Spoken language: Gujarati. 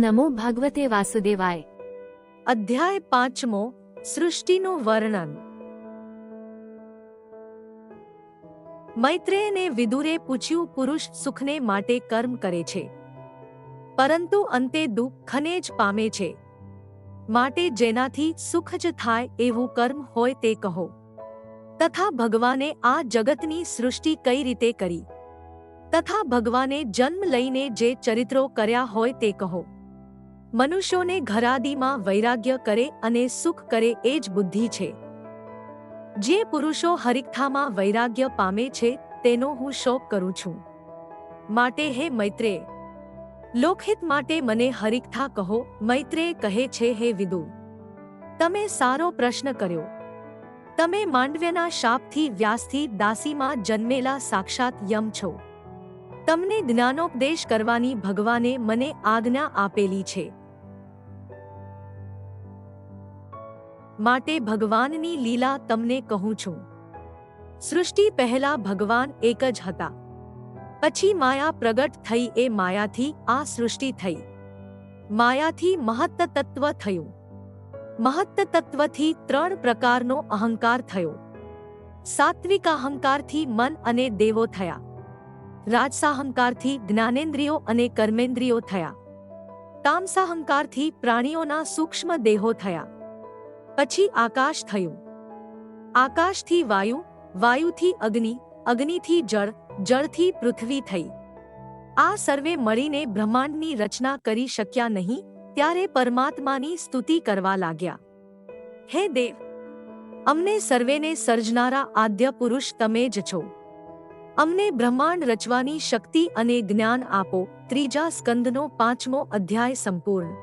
નમો ભગવતે વાસુદેવાય. અધ્યાય 5મો. સૃષ્ટિનું વર્ણન. મૈત્રેયને વિદુરે પૂછ્યું, પુરુષ સુખને માટે કર્મ કરે છે, પરંતુ અંતે દુઃખને જ પામે છે. માટે જેનાથી સુખ જ થાય એવું કર્મ હોય તે કહો. તથા ભગવાને આ જગતની સૃષ્ટિ કઈ રીતે કરી, તથા ભગવાને જન્મ લઈને જે ચરિત્રો કર્યા હોય તે કહો. મનુષ્યોને ઘરાદીમાં વૈરાગ્ય કરે અને સુખ કરે એ જ બુદ્ધિ છે. જે પુરુષો હરિકથામાં વૈરાગ્ય પામે છે તેનો હું શોક કરું છું. માટે હે મૈત્રેય, લોકહિત માટે મને હરિકથા કહો. મૈત્રેય કહે છે, હે વિદુર, તમે સારો પ્રશ્ન કર્યો. તમે માંડવ્યના શાપથી વ્યાસથી દાસીમાં જન્મેલા સાક્ષાત યમ છો. તમને જ્ઞાનોપદેશ કરવાની ભગવાને મને આજ્ઞા આપેલી છે. માટે ભગવાનની લીલા તમને કહું છું. સૃષ્ટિ પહેલા ભગવાન એક જ હતા. પછી માયા પ્રગટ થઈ. એ માયાથી આ સૃષ્ટિ થઈ. માયાથી મહત્ત તત્વ થયું. મહત્ત તત્વથી 3 પ્રકારનો અહંકાર થયો. સાત્વિક અહંકારથી મન અને દેવો થયા. રાજસાહંકારથી જ્ઞાનેન્દ્રિયો અને કર્મેન્દ્રિયો થયા. તામસાહંકારથી પ્રાણીઓના સૂક્ષ્મ દેહો થયા. પછી આકાશ થયું. આકાશથી વાયુ, વાયુથી અગ્નિ, અગ્નિથી જળ, જળથી પૃથ્વી થઈ. આ સર્વે મળીને બ્રહ્માંડની રચના કરી શક્યા નહીં. ત્યારે પરમાત્માની સ્તુતિ કરવા લાગ્યા. હે દેવ, અમને સર્વેને સર્જનારા આદ્ય પુરુષ તમે જ છો. અમને બ્રહ્માંડ રચવાની શક્તિ અને જ્ઞાન આપો. ત્રીજા સ્કંદનો 5મો અધ્યાય સંપૂર્ણ.